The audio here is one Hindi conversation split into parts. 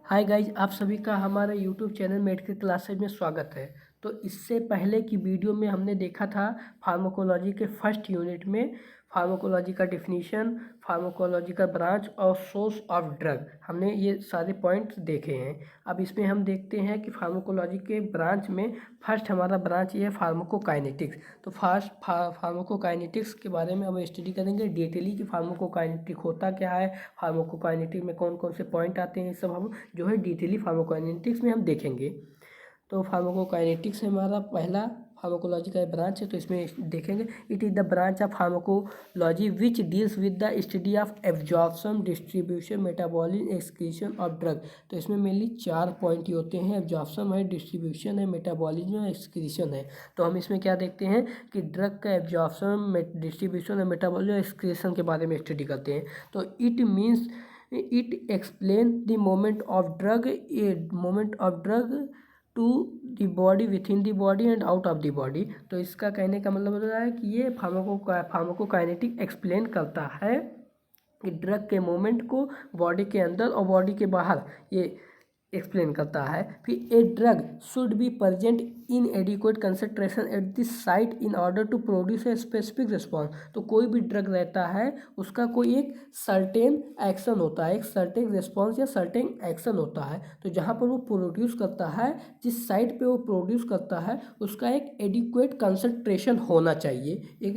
हाय गाइज, आप सभी का हमारे यूट्यूब चैनल मेडिकल क्लासेज में स्वागत है। तो इससे पहले की वीडियो में हमने देखा था फार्माकोलॉजी के फर्स्ट यूनिट में फार्माकोलॉजी का डिफिनीशन, फार्माकोलॉजी का ब्रांच और सोर्स ऑफ ड्रग। हमने ये सारे पॉइंट्स देखे हैं। अब इसमें हम देखते हैं कि फार्माकोलॉजी के ब्रांच में फर्स्ट हमारा ब्रांच ये है फार्माकोकाइनेटिक्स। तो फर्स्ट फार्माकोकाइनेटिक्स के बारे में हम स्टडी करेंगे डिटेली कि फार्माकोकाइनेटिक होता क्या है, फार्माकोकाइनेटिक में कौन कौन से पॉइंट आते हैं, सब हम जो है डिटेली फार्माकोकाइनेटिक्स में हम देखेंगे। तो फार्माकोकाइनेटिक्स हमारा पहला फार्माकोलॉजी का ब्रांच है, तो इसमें देखेंगे it is the branch of pharmacology which deals with the study of absorption, distribution, metabolism, excretion of drug. तो इसमें मेनली 4 पॉइंट ही होते हैं, एब्जॉर्प्शन है, डिस्ट्रीब्यूशन है, मेटाबॉलिज्म है, एक्सक्रीशन है। तो हम इसमें क्या देखते हैं कि ड्रग का एब्जॉर्प्शन, डिस्ट्रीब्यूशन और मेटाबॉलिज्म, एक्सक्रीशन के बारे में स्टडी करते हैं। तो it means it explain the moment of drug to the body, within the body and out of the body. तो इसका कहने का मतलब होता है कि ये फार्माकोकाइनेटिक एक्सप्लेन करता है कि ड्रग के मोमेंट को बॉडी के अंदर और बॉडी के बाहर ये एक्सप्लेन करता है। फिर a drug should be present in adequate concentration at this site in order to produce a specific response. तो कोई भी ड्रग रहता है उसका कोई एक सर्टेन एक्शन होता है, एक सर्टेन रिस्पॉन्स या सर्टेन एक्शन होता है। तो जहाँ पर वो प्रोड्यूस करता है, जिस साइट पे वो प्रोड्यूस करता है उसका एक एडिक्वेट कंसंट्रेशन होना चाहिए, एक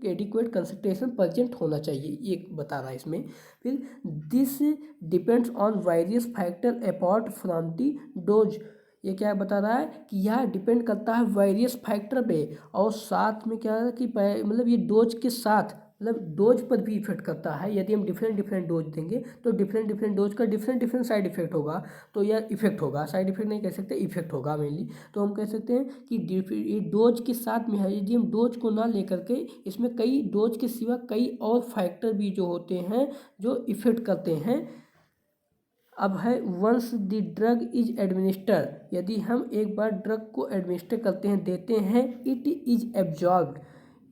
एडिक्वेट कंसंट्रेशन प्रेजेंट होना चाहिए, ये बता रहा है इसमें। फिर this depends on various factor apart from the dose. ये क्या बता रहा है कि यह डिपेंड करता है वेरियस फैक्टर पे, और साथ में क्या है कि मतलब ये डोज के साथ मतलब डोज पर भी इफेक्ट करता है। यदि हम डिफरेंट डोज देंगे तो डिफरेंट डोज का डिफरेंट साइड इफेक्ट होगा। तो यह इफेक्ट होगा, साइड इफेक्ट नहीं कह सकते, इफेक्ट होगा मेनली। तो हम कह सकते हैं कि ये डोज के साथ में है, यदि हम डोज को ना लेकर के इसमें कई डोज के सिवा कई और फैक्टर भी जो होते हैं जो इफेक्ट करते हैं। अब है once the drug is administer, यदि हम एक बार ड्रग को एडमिनिस्टर करते हैं, देते हैं, इट इज एब्जॉर्ब्ड।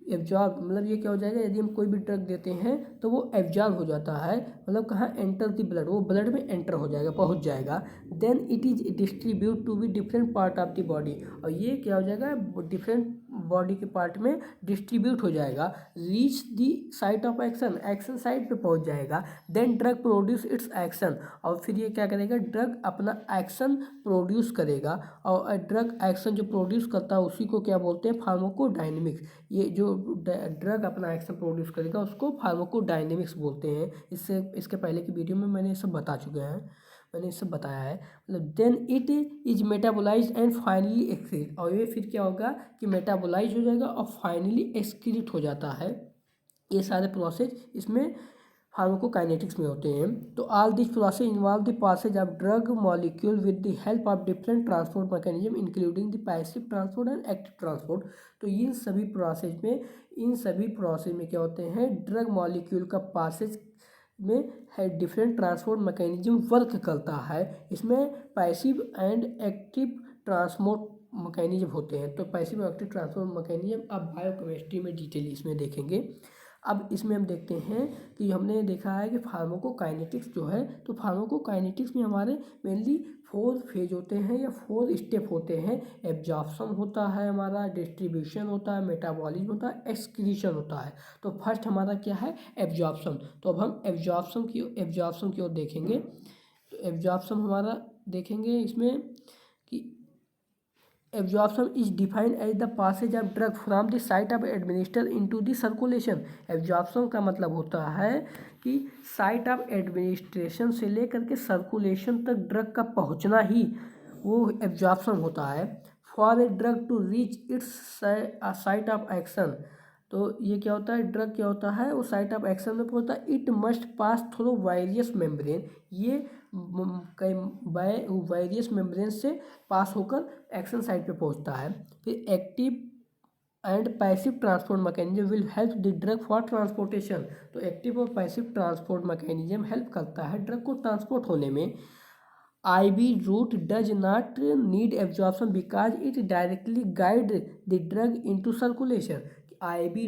मतलब ये क्या हो जाएगा, यदि हम कोई भी ड्रग देते हैं तो वो एब्जॉर्ब हो जाता है, मतलब कहाँ एंटर द ब्लड, वो ब्लड में एंटर हो जाएगा, पहुंच जाएगा। Then it is distribute to be different part of the body, और ये क्या हो जाएगा, डिफरेंट बॉडी के पार्ट में डिस्ट्रीब्यूट हो जाएगा। Reach the site of action, action site पे पहुंच जाएगा। Then drug produce its action, और फिर ये क्या करेगा, ड्रग अपना एक्शन प्रोड्यूस करेगा, और ड्रग एक्शन जो प्रोड्यूस करता है उसी को क्या बोलते हैं, फार्माकोडायनेमिक्स। ये जो ड्रग अपना एक्शन प्रोड्यूस करेगा उसको फार्माकोडायनेमिक्स बोलते हैं। इसके पहले की वीडियो में मैंने ये सब बता चुके हैं, मैंने ये सब बताया है। मतलब then it is metabolize and finally excrete, और ये फिर क्या होगा कि मेटाबोलाइज हो जाएगा और फाइनली एक्सक्रीट हो जाता है। ये सारे प्रोसेस इसमें फार्माकोकाइनेटिक्स में होते हैं। तो all this process involve the passage of drug molecule with the help of different transport mechanism including the passive transport and active transport. तो इन सभी प्रोसेस में क्या होते हैं, ड्रग मॉलिक्यूल का पासेज में है डिफरेंट ट्रांसपोर्ट मैकेनिज्म वर्क करता है। इसमें passive and active transport mechanism होते हैं। तो पैसिव और एक्टिव ट्रांसपोर्ट मैकेनिज्म अब बायोकेमिस्ट्री में डिटेल इसमें देखेंगे। अब इसमें हम देखते हैं कि हमने देखा है कि फार्माकोकाइनेटिक्स जो है, तो फार्माकोकाइनेटिक्स में हमारे मेनली 4 फेज होते हैं या 4 स्टेप होते हैं। एब्जॉर्प्शन होता है हमारा, डिस्ट्रीब्यूशन होता है, मेटाबॉलिज्म होता है, एक्सक्रीशन होता है। तो फर्स्ट हमारा क्या है, एब्जॉर्प्शन। तो अब हम एब्जॉर्प्शन की ओर देखेंगे। तो एब्जॉर्प्शन हमारा देखेंगे इसमें कि absorption is defined as the passage of drug from the site of administer into the circulation. Absorption का मतलब होता है कि साइट ऑफ एडमिनिस्ट्रेशन से लेकर के सर्कुलेशन तक ड्रग का पहुंचना ही वो एब्जॉर्प्शन होता है। For a drug to reach its site of action, तो ये क्या होता है, ड्रग क्या होता है, वो साइट ऑफ एक्शन में पहुंचता है। It must pass through various membrane, ये कई वायरियस मेम्ब्रेन से पास होकर एक्शन साइट पे पहुंचता है। फिर active and passive transport mechanism will help the drug for transportation. तो एक्टिव और पैसिव ट्रांसपोर्ट मैकेनिज्म हेल्प करता है ड्रग को ट्रांसपोर्ट होने में। IV route does not need absorption because it directly guide the drug into circulation। IV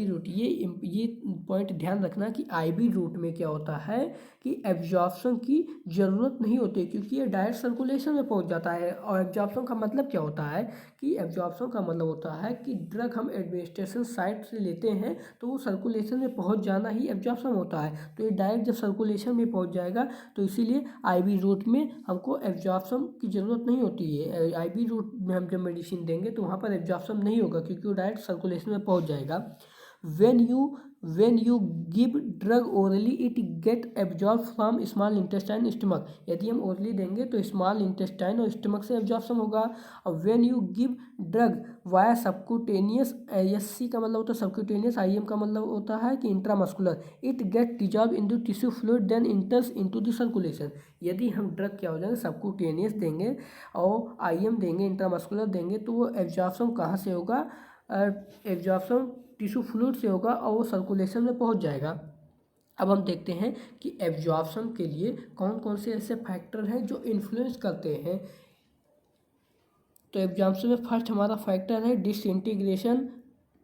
route ये पॉइंट ध्यान रखना कि आईवी रूट में क्या होता है कि एब्जॉर्प्शन की ज़रूरत नहीं होती, क्योंकि ये डायरेक्ट सर्कुलेशन में पहुंच जाता है। और एब्जॉर्प्शन का मतलब क्या होता है कि एब्जॉर्प्शन का मतलब होता है कि ड्रग हम एडमिनिस्ट्रेशन साइट से लेते हैं तो वो सर्कुलेशन में पहुंच जाना ही एब्जॉर्प्शन होता है। तो ये डायरेक्ट जब सर्कुलेशन में पहुंच जाएगा तो इसीलिए आईवी रूट में हमको एब्जॉर्प्शन की ज़रूरत नहीं होती है। आईवी रूट में हम जब मेडिसिन देंगे तो वहाँ पर एब्जॉर्प्शन नहीं होगा, क्योंकि वो डायरेक्ट सर्कुलेशन में पहुंच जाएगा। when you give drug orally it get absorbed from small intestine stomach। यदि हम ओरली देंगे तो स्मॉल इंटेस्टाइन और स्टमक से एब्जॉर्प्शन होगा। और when you give drug via subcutaneous, SC का मतलब होता है सबक्यूटेनियस, IM का मतलब होता है कि intramuscular, it get dissolve into tissue fluid then enters into the circulation. यदि हम ड्रग क्या हो जाएंगे सबक्यूटेनियस देंगे और IM देंगे, इंट्रामस्कुलर देंगे, तो वो एब्जॉर्प्शन कहाँ से होगा, एब्जॉर्प्शन टिश्यू फ्लूइड से होगा और वो सर्कुलेशन में पहुंच जाएगा। अब हम देखते हैं कि एब्जॉर्प्शन के लिए कौन कौन से ऐसे फैक्टर हैं जो इन्फ्लुएंस करते हैं। तो एब्जॉर्प्शन में फर्स्ट हमारा फैक्टर है disintegration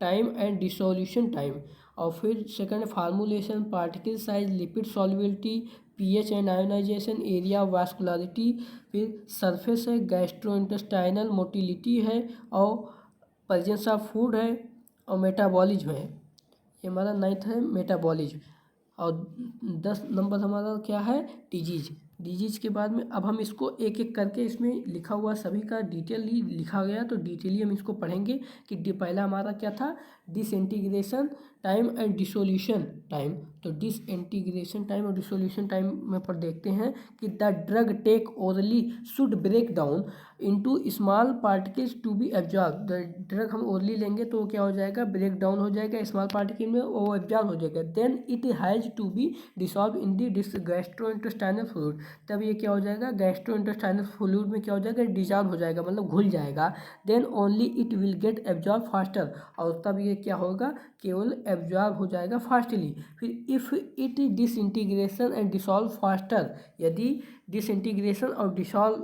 time and dissolution time. और फिर second formulation, particle size, lipid solubility, pH and ionisation, area of vascularity. फिर सरफेस है, गैस्ट्रोइंटेस्टाइनल मोटिलिटी है, और प्रेजेंस ऑफ फूड है, और मेटाबॉलिज्म है। ये हमारा 9th है मेटाबॉलिज्म। और 10 नंबर हमारा क्या है डिजीज के बाद में अब हम इसको एक एक करके इसमें लिखा हुआ सभी का डिटेली लिखा गया, तो डिटेली हम इसको पढ़ेंगे कि पहला हमारा क्या था disintegration time and dissolution time. तो डिसइंटीग्रेशन टाइम और डिसोल्यूशन टाइम में पर देखते हैं कि the drug take orally should break down into small particles to be absorb. Drug हम ओरली लेंगे तो क्या हो जाएगा ब्रेक डाउन हो जाएगा स्मॉल पार्टिकल में, वो एब्जॉर्ब हो जाएगा। Then it has to be dissolve in the gastrointestinal fluid. तब ये क्या हो जाएगा गैस्ट्रोइंटेस्टाइनल फ्लूइड में क्या हो जाएगा डिसॉल्व हो जाएगा, मतलब घुल जाएगा। Then only it will get absorb faster, और तब ये क्या होगा केवल एब्जॉर्ब हो जाएगा फास्टली। फिर if it disintegration and dissolve faster, यदि डिसइंटीग्रेशन और डिसॉल्व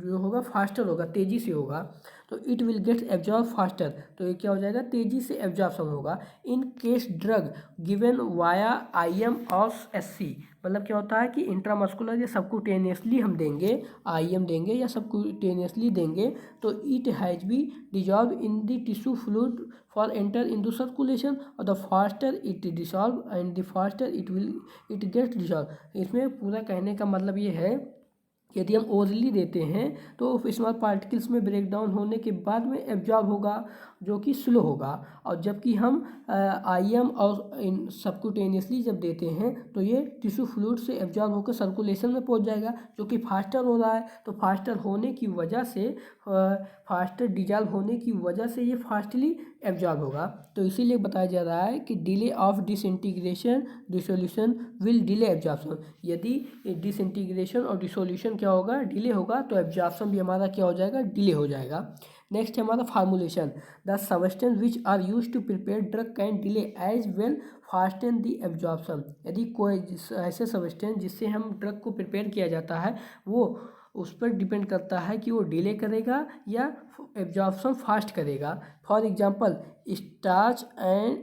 जो होगा फास्टर होगा, तेज़ी से होगा, तो it will get absorb faster, तो ये क्या हो जाएगा तेज़ी से एब्जॉर्प्शन होगा। In case drug given via IM और SC, मतलब क्या होता है कि इंट्रामस्कुलर या सबक्यूटेनियसली हम देंगे, IM देंगे या सबक्यूटेनियसली देंगे, तो it has be dissolve in the tissue fluid for enter in to circulation, और the faster it dissolve and the faster it get dissolve. इसमें पूरा कहने का मतलब ये है यदि हम ओरली देते हैं तो स्मॉल पार्टिकल्स में ब्रेक डाउन होने के बाद में एब्जॉर्ब होगा, जो कि स्लो होगा। और जबकि हम IM और सबक्यूटेनियसली जब देते हैं तो ये टिश्यू फ्लूइड से एब्जॉर्ब होकर सर्कुलेशन में पहुंच जाएगा, जो कि फास्टर हो रहा है। तो फास्टर होने की वजह से फास्टर डिजॉल्व होने की वजह से ये फास्टली एब्जॉर्ब होगा। तो इसीलिए बताया जा रहा है कि delay of disintegration dissolution will delay absorption. यदि डिसइंटीग्रेशन और डिसोल्यूशन क्या होगा डिले होगा तो एब्जॉर्प्शन भी हमारा क्या हो जाएगा डिले हो जाएगा। नेक्स्ट है हमारा formulation, the substance which are use to prepare drug can delay as well fasten the absorption. यदि कोई ऐसे सब्सटेंस जिससे हम ड्रग को प्रिपेयर किया जाता है वो उस पर डिपेंड करता है कि वो डिले करेगा या एब्जॉर्प्शन फास्ट करेगा। For example starch and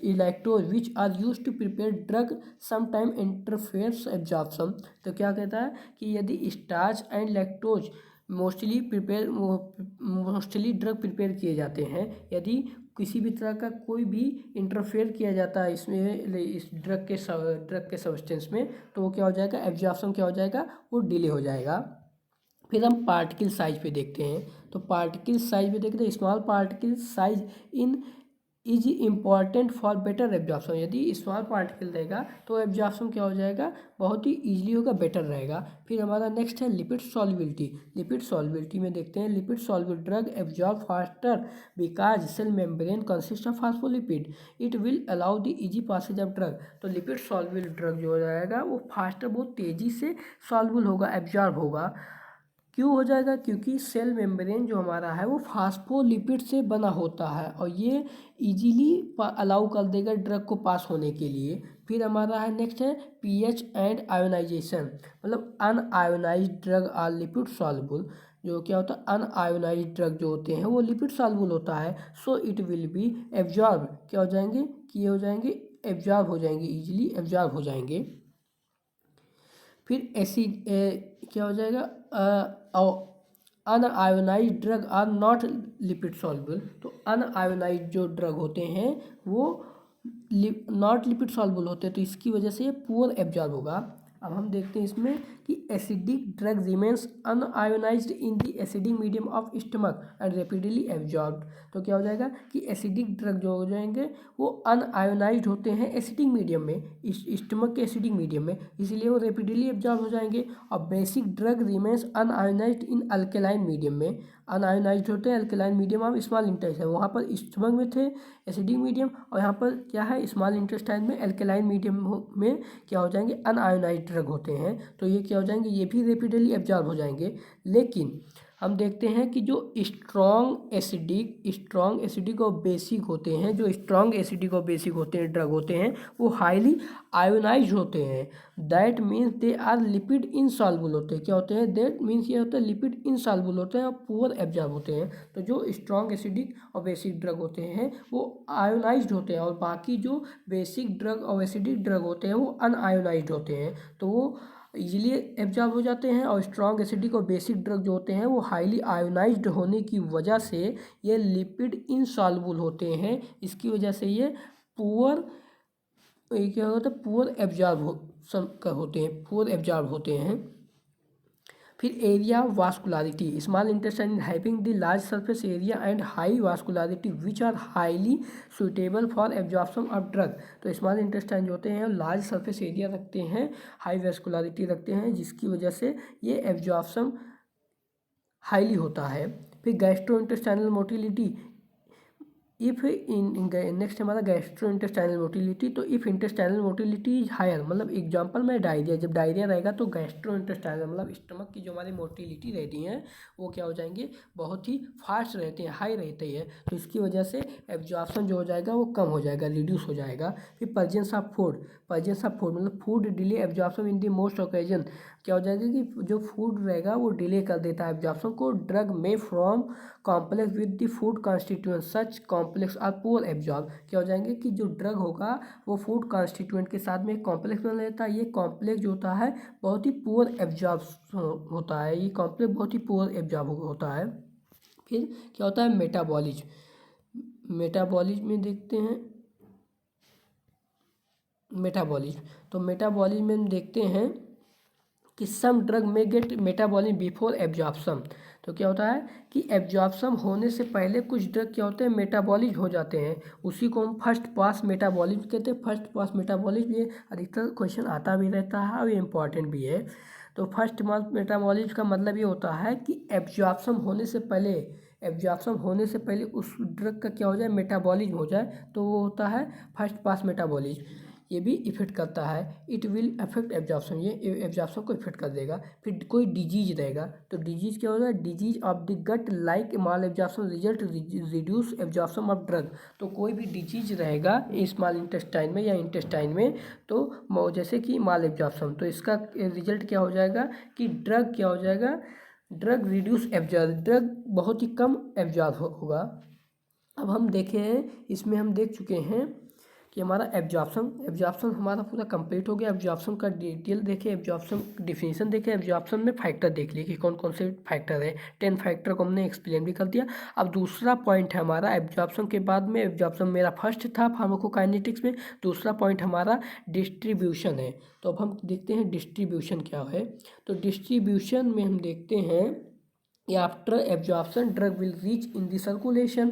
lactose which are use to prepare drug sometime interferes absorption. तो क्या कहता है कि यदि starch and lactose mostly drug prepare किए जाते हैं, यदि किसी भी तरह का कोई भी इंटरफेयर किया जाता है इसमें इस ड्रग के सब्सटेंस में, तो वो क्या हो जाएगा एब्जॉर्प्शन क्या हो जाएगा वो डिले हो जाएगा। फिर हम पार्टिकल साइज पे देखते हैं, तो पार्टिकल साइज में देखते हैं small particle size in is important for better absorption. यदि स्मॉल पार्टिकल रहेगा तो एब्जॉर्प्शन क्या हो जाएगा बहुत ही ईजिली होगा, बेटर रहेगा। फिर हमारा नेक्स्ट है लिपिड सॉल्युबिलिटी। लिपिड सॉल्युबिलिटी में देखते हैं lipid soluble drug absorb faster because cell membrane consist of phospholipid, it will allow the easy passage of drug. तो लिपिड सॉल्युबल ड्रग जो हो जाएगा वो फास्टर बहुत तेज़ी से सॉल्युबल होगा, एब्जॉर्ब होगा। क्यों हो जाएगा? क्योंकि सेल मेम्ब्रेन जो हमारा है वो फास्फोलिपिड से बना होता है और ये इजीली अलाउ कर देगा ड्रग को पास होने के लिए। फिर हमारा है नेक्स्ट है पीएच एंड आयोनाइजेशन, मतलब unionized drug are lipid soluble. जो क्या होता है, अनआयोनाइज्ड ड्रग जो होते हैं वो लिपिड सॉल्युबल होता है, so it will be absorb, क्या हो जाएंगे कि ये हो जाएंगे एब्जॉर्ब हो जाएंगे, इजीली एब्जॉर्ब हो जाएंगे। फिर एसिड क्या हो जाएगा, unionized drug are not lipid soluble. तो अनआयोनाइज्ड जो ड्रग होते हैं वो नॉट लिपिड सॉल्युबल होते हैं, तो इसकी वजह से ये पुअर एब्जॉर्ब होगा। अब हम देखते हैं इसमें कि acidic drug remains unionised in the acidic medium of stomach and rapidly absorbed. तो क्या हो जाएगा कि एसिडिक ड्रग जो हो जाएंगे वो अनआयोनाइज्ड होते हैं एसिडिक मीडियम में, स्टमक के एसिडिक मीडियम में, इसलिए वो रेपिडली एब्जॉर्ब हो जाएंगे। और बेसिक ड्रग रिमेन्स अनआयोनाइज्ड इन अल्केलाइन मीडियम में, अनआयोनाइज्ड होते हैं alkaline medium of small intestine, वहाँ पर स्टमक में थे एसिडिक मीडियम और यहाँ पर क्या है स्मॉल इंटेस्टाइन में अल्केलाइन मीडियम में क्या हो जाएंगे अनआयोनाइज्ड ड्रग होते हैं। तो ये क्या हो जाएंगे, ये भी रेपिडली एब्जॉर्ब हो जाएंगे। लेकिन हम देखते हैं कि जो स्ट्रॉन्ग एसिडिक और बेसिक होते हैं, जो स्ट्रॉन्ग एसिडिक और बेसिक होते हैं ड्रग होते हैं वो हाईली आयोनाइज्ड होते हैं। That means they are lipid insoluble होते हैं, क्या होते हैं, दैट मीन्स ये होता है लिपिड इनसॉल्युबल होते हैं और पुअर एब्जॉर्ब होते हैं। तो जो स्ट्रॉन्ग एसिडिक और बेसिक ड्रग होते हैं वो आयोनाइज्ड होते हैं और बाकी जो बेसिक ड्रग और एसिडिक ड्रग होते हैं वो अनआयोनाइज्ड होते हैं, तो वो इजीली एब्जॉर्ब हो जाते हैं। और स्ट्रॉन्ग एसिडिक और बेसिक ड्रग जो होते हैं वो हाईली आयोनाइज्ड होने की वजह से ये लिपिड इनसॉल्युबल होते हैं, इसकी वजह से ये पुअर क्या होता है पुअर एब्जॉर्ब होते हैं। फिर area vascularity, small intestine having the large surface area and high vascularity which are highly suitable for absorption of drug. तो स्मॉल इंटेस्टाइन जो होते हैं लार्ज सरफेस एरिया रखते हैं, हाई वास्कुलारिटी रखते हैं, जिसकी वजह से ये एब्जॉर्प्शन हाईली होता है। फिर gastro intestinal motility, if in next हमारा गैस्ट्रो इंटेस्टाइनल मोटिलिटी। तो if intestinal motility is higher, मतलब एग्जांपल में डायरिया, जब डायरिया रहेगा तो गैस्ट्रो इंटेस्टाइनल मतलब स्टमक की जो हमारी मोटिलिटी रहती है वो क्या हो जाएंगे बहुत ही फास्ट रहते हैं, हाई रहते हैं, तो इसकी वजह से एब्जॉर्प्शन जो हो जाएगा वो कम हो जाएगा, रिड्यूस हो जाएगा। फिर प्रेजेंस ऑफ फूड मतलब food delay absorption in the most occasion, क्या हो जाएगा कि जो फूड रहेगा वो डिले कर देता है एब्जॉर्प्शन को। ड्रग में from complex with the food constituent such complex are poor absorb, क्या हो जाएंगे कि जो ड्रग होगा वो फूड कॉन्स्टिट्यूएंट के साथ में कॉम्प्लेक्स बना लेता है, ये कॉम्प्लेक्स जो होता है बहुत ही पुअर एब्जॉर्ब होता है, ये कॉम्प्लेक्स बहुत ही पुअर एब्जॉर्ब होता है। फिर क्या होता है मेटाबॉलिज्म में देखते हैं तो मेटाबॉलिज्म में हम देखते हैं कि सम ड्रग में गेट मेटाबॉलिज्म बिफोर एब्जॉर्प्शन। तो क्या होता है कि एब्जॉर्प्शन होने से पहले कुछ ड्रग क्या होते हैं मेटाबॉलिज्म हो जाते हैं, उसी को हम फर्स्ट पास मेटाबॉलिज्म कहते हैं। फर्स्ट पास मेटाबॉलिज्म ये अधिकतर क्वेश्चन आता भी रहता है और ये इंपॉर्टेंट भी है। तो फर्स्ट पास मेटाबॉलिज्म का मतलब ये होता है कि एब्जॉर्प्शन होने से पहले उस ड्रग का क्या हो जाए मेटाबॉलिज्म हो जाए, तो वो होता है फर्स्ट पास मेटाबॉलिज्म। ये भी इफेक्ट करता है, इट विल अफेक्ट एब्जॉर्प्शन, ये एब्जॉर्प्शन को इफेक्ट कर देगा। फिर कोई डिजीज रहेगा तो डिजीज क्या होगा, disease of the gut like mall absorption result reduce absorption of drug. तो कोई भी डिजीज रहेगा स्मॉल इंटेस्टाइन में या इंटेस्टाइन में, तो जैसे कि माल एब्जॉर्प्शन, तो इसका रिजल्ट क्या हो जाएगा कि ड्रग क्या हो जाएगा, ड्रग रिड्यूस एब्जॉर्ब, ड्रग बहुत ही कम एब्जॉर्ब होगा। अब हम देखे हैं इसमें हम देख चुके हैं कि हमारा एब्जॉर्प्शन हमारा पूरा कंप्लीट हो गया। एब्जॉर्प्शन का डिटेल देखे, एब्जॉर्प्शन डिफिनीशन देखे, एब्जॉर्प्शन में फैक्टर देख लिए कि कौन कौन से फैक्टर है, 10 फैक्टर को हमने एक्सप्लेन भी कर दिया। अब दूसरा पॉइंट है हमारा एब्जॉर्प्शन के बाद में, एब्जॉर्प्शन मेरा फर्स्ट था फार्माकोकाइनेटिक्स में, दूसरा पॉइंट हमारा डिस्ट्रीब्यूशन है। तो अब हम देखते हैं डिस्ट्रीब्यूशन क्या है। तो डिस्ट्रीब्यूशन में हम देखते हैं after absorption drug will reach in the circulation.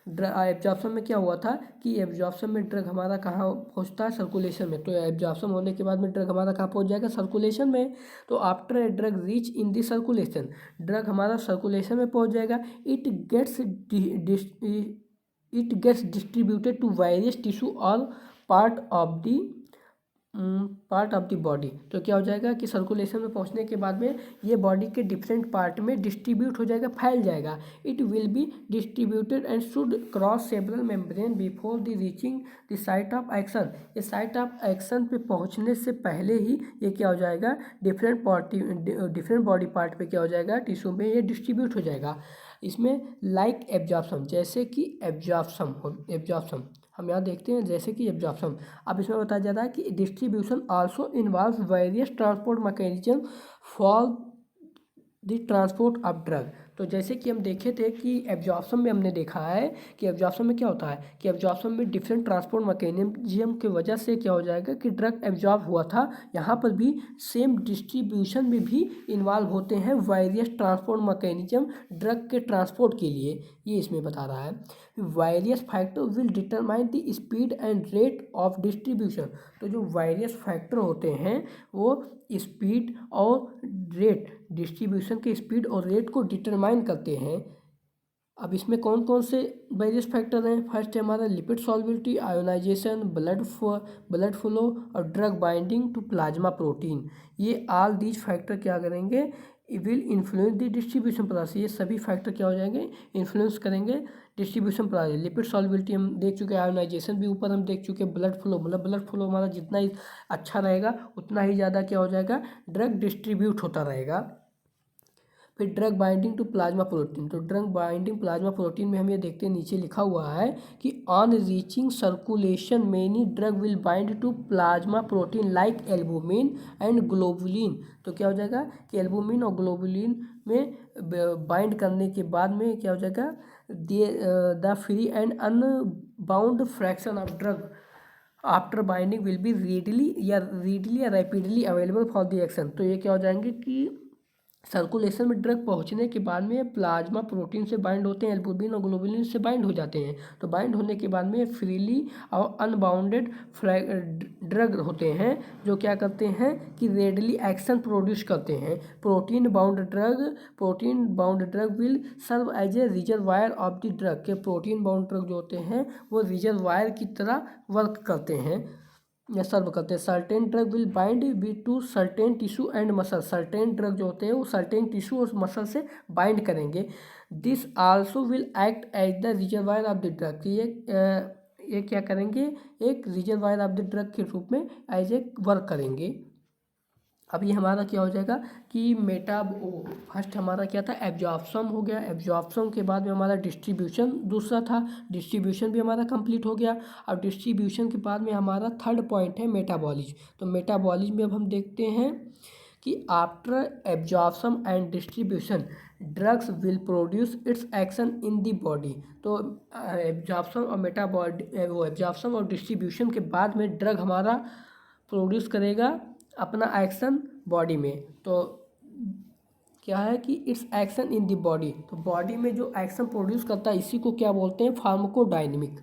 Absorption में क्या हुआ था कि एब्जॉर्प्शन में ड्रग हमारा कहाँ पहुँचता है, सर्कुलेशन में। तो एब्जॉर्प्शन होने के बाद में ड्रग हमारा कहाँ पहुँच जाएगा, सर्कुलेशन में। तो after a drug reach in the circulation, drug हमारा सर्कुलेशन में पहुँच जाएगा। It gets distributed to various tissue और part of the part of the body. तो क्या हो जाएगा कि सर्कुलेशन में पहुंचने के बाद में ये बॉडी के डिफरेंट पार्ट में डिस्ट्रीब्यूट हो जाएगा, फैल जाएगा। It will be distributed and should cross several membrane before the reaching the site of action. ये साइट ऑफ एक्शन पे पहुंचने से पहले ही ये क्या हो जाएगा, डिफरेंट बॉडी पार्ट पे क्या हो जाएगा, टिश्यू में ये डिस्ट्रीब्यूट हो जाएगा। इसमें लाइक एब्जॉर्प्शन, जैसे कि एब्जॉर्प्शन हम यहाँ देखते हैं, जैसे कि एब्जॉर्प्शन। अब इसमें बताया जा रहा है कि distribution also involve various transport mechanism for the transport of drug. तो जैसे कि हम देखे थे कि एब्जॉर्प्शन में हमने देखा है कि एब्जॉर्प्शन में क्या होता है कि एब्जॉर्प्शन में डिफरेंट ट्रांसपोर्ट मैकेनिज्म की वजह से क्या हो जाएगा कि ड्रग एब्जॉर्ब हुआ था। यहाँ पर भी सेम डिस्ट्रीब्यूशन में भी इन्वॉल्व होते हैं वेरियस ट्रांसपोर्ट मैकेनिज्म ड्रग के ट्रांसपोर्ट के लिए, ये इसमें बता रहा है। Various factor will determine the speed and rate of distribution. तो जो वेरियस फैक्टर होते हैं वो स्पीड और रेट, डिस्ट्रीब्यूशन के स्पीड और रेट को डिटरमाइन करते हैं। अब इसमें कौन कौन से वेरियस फैक्टर हैं? फर्स्ट है हमारा lipid solubility, ionization, blood flow और drug binding to plasma protein. ये ऑल दीज फैक्टर क्या करेंगे, will influence the distribution process. ये सभी फैक्टर क्या हो जाएंगे, इन्फ्लुएंस करेंगे डिस्ट्रीब्यूशन प्रोसेस। लिपिड सॉल्युबिलिटी हम देख चुके हैं, आयोनाइजेशन भी ऊपर हम देख चुके हैं, ब्लड फ्लो, मतलब ब्लड फ्लो हमारा जितना ही अच्छा रहेगा उतना ही ज़्यादा क्या हो जाएगा, ड्रग डिस्ट्रीब्यूट होता रहेगा। फिर drug binding to plasma protein. तो ड्रग बाइंडिंग प्लाज्मा प्रोटीन में हम ये देखते हैं, नीचे लिखा हुआ है कि on reaching circulation many drug will bind to plasma protein like albumin and globulin. तो क्या हो जाएगा कि एल्बुमिन और ग्लोबुलिन में बाइंड करने के बाद में क्या हो जाएगा, the free and unbound fraction of drug after binding will be readily या rapidly available for the action. तो ये क्या हो जाएंगे कि सर्कुलेशन में ड्रग पहुंचने के बाद में प्लाज्मा प्रोटीन से बाइंड होते हैं, एल्बुमिन और ग्लोबुलिन से बाइंड हो जाते हैं। तो बाइंड होने के बाद में फ्रीली और अनबाउंडेड ड्रग होते हैं जो क्या करते हैं कि रेडली एक्शन प्रोड्यूस करते हैं। Protein bound drug will serve as a reservoir of the drug. के प्रोटीन बाउंड ड्रग जो होते हैं वो रिजर्वायर की तरह वर्क करते हैं या सर्व करते हैं। Certain drug will bind be to certain tissue and muscle. Certain drug जो होते हैं वो सर्टेन टिश्यू और मसल से बाइंड करेंगे। This also will act as the reservoir of the drug. ये क्या करेंगे, एक रिजर्वायर ऑफ द ड्रग के रूप में एज ए वर्क करेंगे। अब ये हमारा क्या हो जाएगा कि फर्स्ट हमारा क्या था, एब्जॉर्प्शन हो गया। एब्जॉर्प्शन के बाद में हमारा डिस्ट्रीब्यूशन दूसरा था, डिस्ट्रीब्यूशन भी हमारा कंप्लीट हो गया। अब डिस्ट्रीब्यूशन के बाद में हमारा थर्ड पॉइंट है मेटाबॉलिज्म। तो मेटाबॉलिज्म में अब हम देखते हैं कि after absorption and distribution drugs will produce its action in the body. तो एब्जॉर्प्शन और डिस्ट्रीब्यूशन के बाद में ड्रग हमारा प्रोड्यूस करेगा अपना एक्शन बॉडी में। तो क्या है कि it's action in the body. तो बॉडी में जो एक्शन प्रोड्यूस करता है इसी को क्या बोलते हैं, फार्माकोडायनेमिक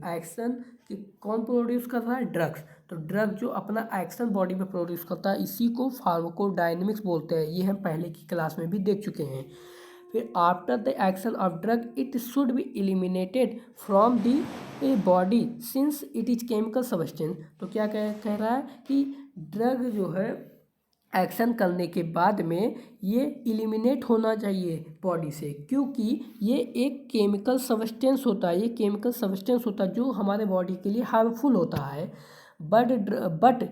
एक्शन कि कौन प्रोड्यूस कर रहा है, ड्रग्स। तो ड्रग जो अपना एक्शन बॉडी में प्रोड्यूस करता है इसी को फार्माकोडायनेमिक्स बोलते हैं। ये हम पहले की क्लास में भी देख चुके हैं। फिर after the action of drug it should be eliminated from the body since it is chemical substance. तो क्या कह रहा है कि ड्रग जो है एक्शन करने के बाद में ये एलिमिनेट होना चाहिए बॉडी से, क्योंकि ये एक केमिकल सब्सटेंस होता है। ये केमिकल सब्सटेंस होता है जो हमारे बॉडी के लिए हार्मफुल होता है। But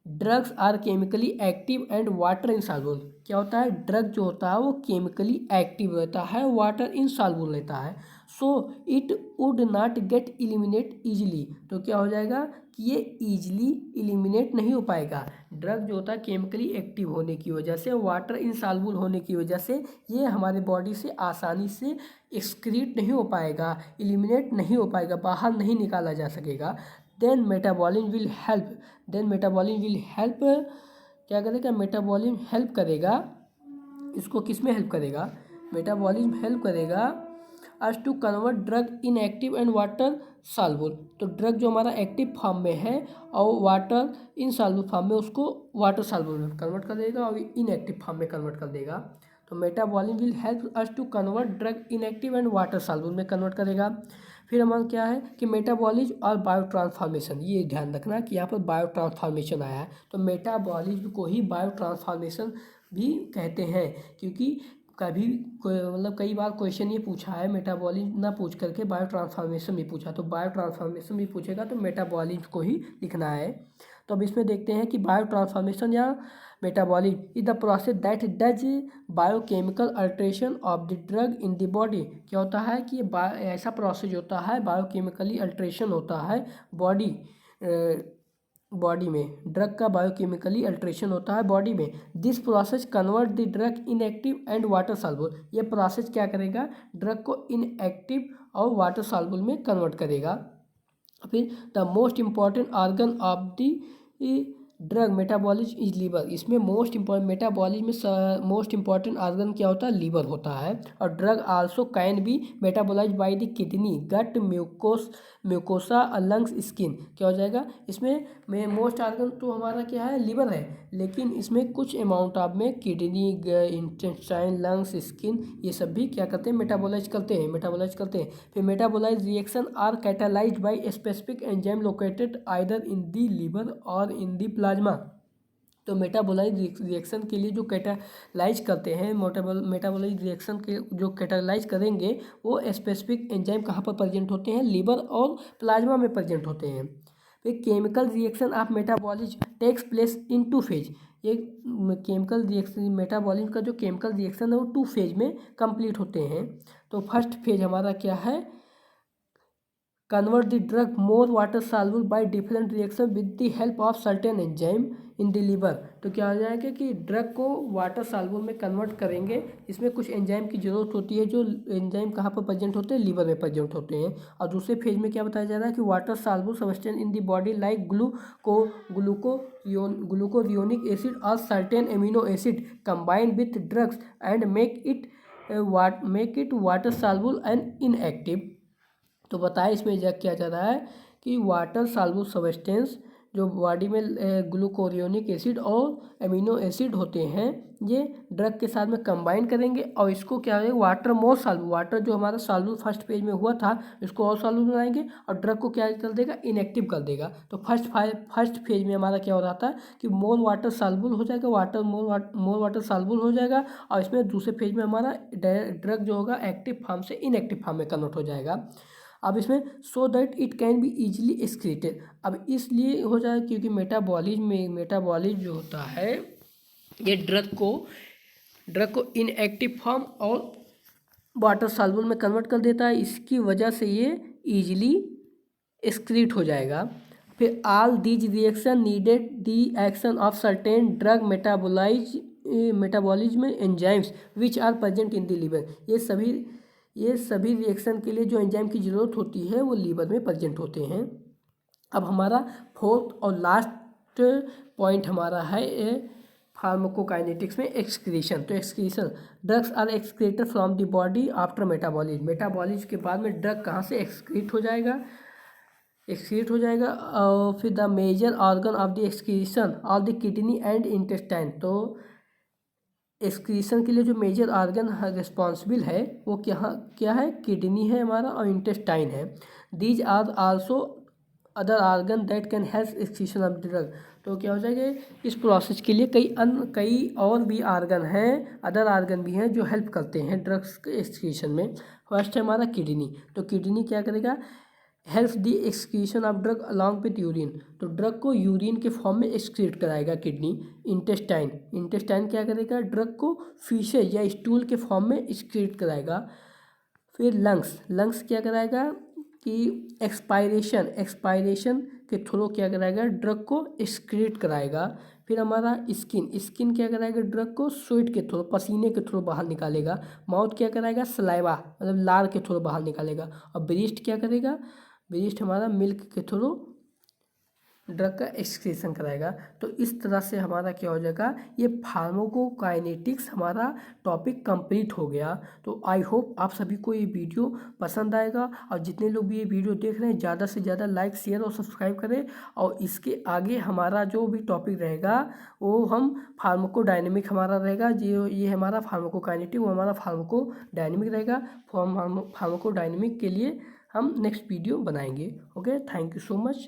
drugs are chemically active and water insoluble. क्या होता है, ड्रग जो होता है वो केमिकली एक्टिव रहता है, वाटर इनसॉल्युबल रहता है। So it would not gate eliminate easily. तो क्या हो जाएगा कि ये ईजिली एलिमिनेट नहीं हो पाएगा। ड्रग जो होता है केमिकली एक्टिव होने की वजह से, वाटर इनसॉल्युबल होने की वजह से ये हमारे बॉडी से आसानी से एक्सक्रीट नहीं हो पाएगा, एलिमिनेट नहीं हो पाएगा, बाहर नहीं निकाला जा सकेगा। देन मेटाबॉलिज्म विल हेल्प क्या करेगा, मेटाबॉलिज्म हेल्प करेगा। इसको किस में हेल्प करेगा, मेटाबॉलिज्म हेल्प करेगा us to convert drug inactive and water soluble. तो ड्रग जो हमारा एक्टिव फॉर्म में है और वाटर इन सॉल्युबल फॉर्म में उसको वाटर सॉल्युबल में कन्वर्ट कर देगा और इनएक्टिव फॉर्म में कन्वर्ट कर देगा। तो metabolism will help us to convert drug inactive and water soluble में कन्वर्ट करेगा। फिर हमारा क्या है कि मेटाबॉलिज्म और बायो ट्रांसफॉर्मेशन, ये ध्यान रखना कि यहाँ पर बायो ट्रांसफॉर्मेशन आया है, तो मेटाबॉलिज्म को ही बायो ट्रांसफॉर्मेशन भी कहते हैं, क्योंकि कभी मतलब कई बार क्वेश्चन ये पूछा है मेटाबॉलिज्म ना पूछ करके बायो ट्रांसफॉर्मेशन भी पूछा, तो बायो ट्रांसफॉर्मेशन भी पूछेगा तो मेटाबॉलिज्म को ही लिखना है। तो अब इसमें देखते हैं कि बायो ट्रांसफॉर्मेशन या metabolism is the process that does biochemical alteration of the drug in the body. क्या होता है कि ये ऐसा प्रोसेस होता है, बायोकेमिकली अल्ट्रेशन होता है बॉडी में, ड्रग का बायोकेमिकली अल्ट्रेशन होता है बॉडी में। This process convert the drug inactive and water soluble. ये प्रोसेस क्या करेगा, ड्रग को इनएक्टिव और वाटर सॉल्युबल में कन्वर्ट करेगा। फिर the most important organ of the drug metabolism is liver. इसमें मोस्ट इम्पॉर्टेंट मेटाबॉलिज्म में मोस्ट इम्पॉर्टेंट ऑर्गन क्या होता है, लीवर होता है। और drug also can be metabolize by the kidney, gut, mucosa, lungs, skin. क्या हो जाएगा, इसमें मोस्ट ऑर्गन तो हमारा क्या है, लीवर है, लेकिन इसमें कुछ अमाउंट ऑफ में किडनी, इंटेस्टाइन, लंग्स, स्किन, ये सब भी क्या करते हैं, मेटाबोलाइज करते हैं। फिर metabolize reaction are catalyzed by specific enzyme located either in the liver or in the plasma. तो मेटाबोलाइज रिएक्शन के लिए जो कैटालाइज करते हैं, मेटाबोलाइज रिएक्शन के जो कैटालाइज करेंगे वो स्पेसिफिक एंजाइम कहाँ पर प्रेजेंट होते हैं, लिवर और प्लाज्मा में प्रेजेंट होते हैं। फिर chemical reaction of metabolism takes place in 2 phase. ये केमिकल रिएक्शन, मेटाबॉलिज्म का जो केमिकल रिएक्शन है वो 2 फेज में कंप्लीट होते हैं। तो फर्स्ट फेज हमारा क्या है, convert the drug more water soluble by different reaction with the help of certain enzyme in the liver. तो क्या हो जाएगा कि ड्रग को वाटर सॉल्युबल में कन्वर्ट करेंगे, इसमें कुछ एंजाइम की जरूरत होती है, जो एंजाइम कहाँ पर प्रेजेंट होते हैं, लिवर में प्रेजेंट होते हैं। और दूसरे फेज में क्या बताया जा रहा है कि water soluble substance in the body like glucuronic acid और certain amino acid combine with drugs and make it water soluble and inactive. तो बताए इसमें किया जा रहा है कि वाटर सॉल्युबल सब्सटेंस जो बॉडी में ग्लूकोरियोनिक एसिड और एमिनो एसिड होते हैं, ये ड्रग के साथ में कंबाइन करेंगे और इसको क्या है, वाटर मोर सॉल्युबल, वाटर जो हमारा सॉल्युबल फर्स्ट पेज में हुआ था इसको और सॉल्युबल बनाएंगे और ड्रग को क्या कर देगा, इनएक्टिव कर देगा। तो फर्स्ट फेज में हमारा क्या हो रहा था कि मोर वाटर सॉल्युबल हो जाएगा, मोर वाटर सॉल्युबल हो जाएगा, और इसमें दूसरे फेज में हमारा ड्रग जो होगा एक्टिव फॉर्म से इनएक्टिव फॉर्म में कन्वर्ट हो जाएगा। अब इसमें so that it can be easily excreted. अब इसलिए हो जाए क्योंकि मेटाबॉलिज्म जो होता है ये ड्रग को इनएक्टिव फॉर्म और वाटर सॉल्युबल में कन्वर्ट कर देता है, इसकी वजह से ये ईजिली एक्सक्रीट हो जाएगा। फिर all these reaction needed the action of certain drug metabolism enzymes which are present in the liver. ये सभी रिएक्शन के लिए जो एंजाइम की ज़रूरत होती है वो लीवर में प्रेजेंट होते हैं। अब हमारा फोर्थ और लास्ट पॉइंट हमारा है फार्माकोकाइनेटिक्स में एक्सक्रीशन। तो excretion, drugs are excreted from the body after metabolism के बाद में ड्रग कहाँ से एक्सक्रीट हो जाएगा, और फिर the major organ of the excretion of the kidney and intestine. तो एक्सक्रीशन के लिए जो मेजर ऑर्गन रिस्पॉन्सिबल है वो क्या है, किडनी है हमारा और इंटेस्टाइन है। These are also other organ that can help excretion of drug. तो क्या हो जाएगा, इस प्रोसेस के लिए कई और भी ऑर्गन हैं, अदर ऑर्गन भी हैं जो हेल्प करते हैं ड्रग्स के एक्सक्रीशन में। फर्स्ट है हमारा किडनी। तो किडनी क्या करेगा, help the excretion of drug along with urine. तो ड्रग को यूरिन के फॉर्म में एक्सक्रीट कराएगा किडनी। इंटेस्टाइन क्या करेगा, ड्रग को फीसेज या स्टूल के फॉर्म में एक्सक्रीट कराएगा। फिर लंग्स क्या कराएगा कि एक्सपायरेशन के थ्रू क्या कराएगा, ड्रग को एक्सक्रीट कराएगा। फिर हमारा स्किन क्या कराएगा, ड्रग को स्वेट के थ्रू, पसीने के थ्रू बाहर निकालेगा। माउथ क्या कराएगा, सलाइवा मतलब लार के थ्रू बाहर निकालेगा। और ब्रेस्ट क्या करेगा, ब्रेस्ट हमारा मिल्क के थ्रू ड्रग का एक्सक्रीशन कराएगा। तो इस तरह से हमारा क्या हो जाएगा, ये फार्माकोकाइनेटिक्स हमारा टॉपिक कंप्लीट हो गया। तो आई होप आप सभी को ये वीडियो पसंद आएगा, और जितने लोग भी ये वीडियो देख रहे हैं ज़्यादा से ज़्यादा लाइक, शेयर और सब्सक्राइब करें। और इसके आगे हमारा जो भी टॉपिक रहेगा वो हम फार्माकोडायनेमिक हमारा रहेगा, जो ये हमारा फार्माकोकाइनेटिक वो हमारा फार्माकोडायनेमिक रहेगा। फार्माकोडायनेमिक के लिए हम नेक्स्ट वीडियो बनाएंगे। Okay, thank you so much.